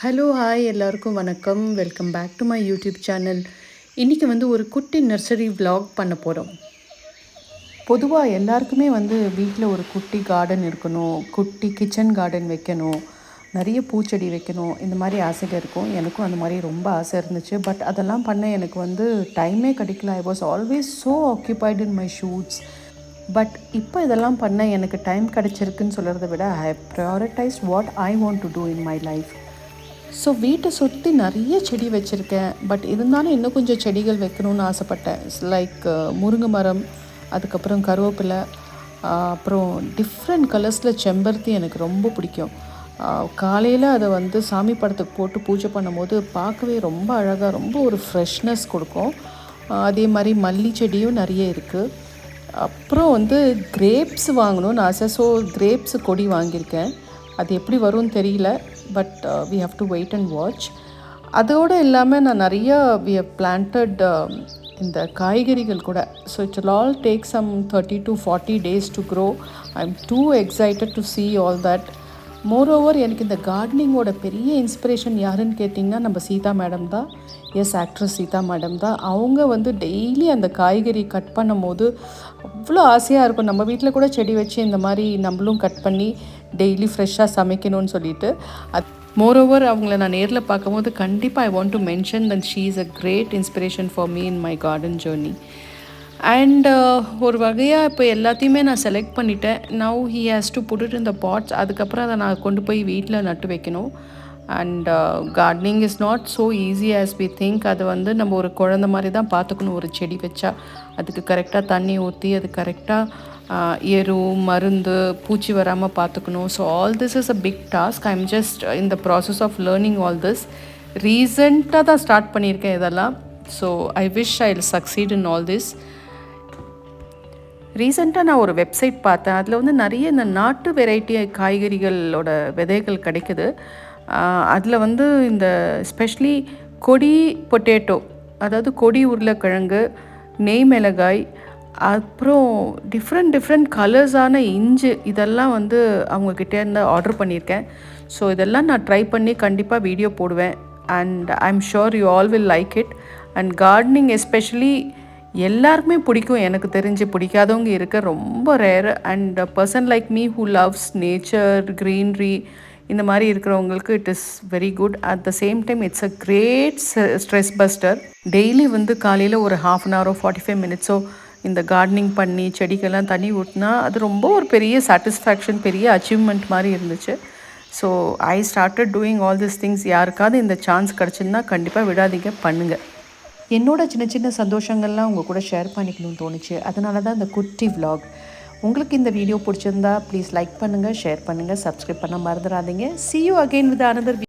Hello hi எல்லாருக்கும் வணக்கம். Welcome back to my YouTube channel. இன்றைக்கி ஒரு குட்டி நர்சரி vlog பண்ண போகிறோம். பொதுவாக எல்லாருக்குமே வீட்டில் ஒரு குட்டி கார்டன் இருக்கணும், குட்டி கிச்சன் கார்டன் வைக்கணும், நிறைய பூச்செடி வைக்கணும், இந்த மாதிரி ஆசைகள் இருக்கும். எனக்கும் அந்த மாதிரி ரொம்ப ஆசை இருந்துச்சு. பட் அதெல்லாம் பண்ண எனக்கு டைமே கிடைக்கல. I was always so occupied in my shoots. But இப்போ இதெல்லாம் பண்ண எனக்கு டைம் கிடச்சிருக்குன்னு சொல்கிறத விட I prioritise what I want to do in my life. So வீட்டை சுற்றி நிறைய செடி வச்சுருக்கேன். பட் இருந்தாலும் இன்னும் கொஞ்சம் செடிகள் வைக்கணும்னு ஆசைப்பட்டேன். லைக் முருங்கை மரம், அதுக்கப்புறம் கருவேப்பிலை, அப்புறம் டிஃப்ரெண்ட் கலர்ஸில் செம்பருத்தி எனக்கு ரொம்ப பிடிக்கும். காலையில் அதை சாமி படத்துக்கு போட்டு பூஜை பண்ணும்போது பார்க்கவே ரொம்ப அழகாக, ரொம்ப ஒரு ஃப்ரெஷ்னஸ் கொடுக்கும். அதே மாதிரி மல்லி செடியும் நிறைய இருக்குது. அப்புறம் கிரேப்ஸ் வாங்கணும்னு ஆசை. ஸோ கிரேப்ஸ் கொடி வாங்கியிருக்கேன். அது எப்படி வரும்னு தெரியல. But we have to wait and watch. அதோடு இல்லாமல் நான் நிறையா we have planted இந்த காய்கறிகள் கூட. So it will all take some 30 to 40 days to grow. I'm too excited to see all that. Moreover எனக்கு இந்த கார்டனிங்கோட பெரிய இன்ஸ்பிரேஷன் யாருன்னு கேட்டிங்கன்னா நம்ம சீதா மேடம் தான். எஸ், ஆக்ட்ரஸ் சீதா மேடம் தான். அவங்க டெய்லி அந்த காய்கறி கட் பண்ணும் போது அவ்வளோ ஆசையாக இருக்கும். நம்ம வீட்டில் கூட செடி வச்சு இந்த மாதிரி நம்மளும் கட் பண்ணி டெய்லி ஃப்ரெஷ்ஷாக சமைக்கணும்னு சொல்லிட்டு. மோரோவர் அவங்கள நான் நேரில் பார்க்கும்போது கண்டிப்பாக I want to mention that she is a great inspiration for me in my garden journey. And ஒரு வகையாக இப்போ எல்லாத்தையுமே நான் செலக்ட் பண்ணிட்டேன். Now he has to put it in the pots. அதுக்கப்புறம் அதை நான் கொண்டு போய் வீட்டில் நட்டு வைக்கணும். And gardening is not so easy as we think. அது நம்ம ஒரு குழந்த மாதிரி தான் பார்த்துக்கணும். ஒரு செடி வச்சா அதுக்கு கரெக்டாக தண்ணி ஊற்றி, அது கரெக்டாக எரு, மருந்து, பூச்சி வராமல் பார்த்துக்கணும். So all this is a big task. I am just in the process of learning all this. ரீசெண்டாக தான் ஸ்டார்ட் பண்ணியிருக்கேன் இதெல்லாம். So I wish I will succeed in all this. ரீசெண்டாக நான் ஒரு வெப்சைட் பார்த்தேன். அதில் நிறைய இந்த நாட்டு வெரைட்டி காய்கறிகளோட விதைகள் கிடைக்குது. அதில் இந்த ஸ்பெஷலி கொடி பொட்டேட்டோ, அதாவது கொடி உருளைக்கிழங்கு, நெய் மிளகாய், அப்புறம் டிஃப்ரெண்ட் கலர்ஸான இஞ்சி, இதெல்லாம் அவங்கக்கிட்டேருந்து ஆர்டர் பண்ணியிருக்கேன். ஸோ இதெல்லாம் நான் ட்ரை பண்ணி கண்டிப்பாக வீடியோ போடுவேன். And I am sure you all will like it. And gardening especially எல்லாருக்குமே பிடிக்கும். எனக்கு தெரிஞ்சு பிடிக்காதவங்க இருக்க ரொம்ப rare. And person like me who loves nature, greenery, இந்த மாதிரி இருக்கிறவங்களுக்கு it is very good. At the same time it's a great stress buster. Daily காலையில் ஒரு 1/2 hour 45 minutes இந்த கார்டனிங் பண்ணி செடிக்கெல்லாம் தண்ணி ஊற்றினா அது ரொம்ப ஒரு பெரிய சாட்டிஸ்ஃபேக்ஷன், பெரிய அச்சீவ்மெண்ட் மாதிரி இருந்துச்சு. So I started doing all this things. யாருக்காவது இந்த சான்ஸ் கிடச்சிருந்தா கண்டிப்பாக விடாதீங்க, பண்ணுங்கள். என்னோட சின்ன சின்ன சந்தோஷங்கள்லாம் உங்கள் கூட ஷேர் பண்ணிக்கணும்னு தோணுச்சு. அதனால தான் இந்த குட்டி vlog. உங்களுக்கு இந்த வீடியோ பிடிச்சிருந்தா ப்ளீஸ் லைக் பண்ணுங்கள், ஷேர் பண்ணுங்கள், சப்ஸ்கிரைப் பண்ண மறந்துடாதீங்க. See you again with another video.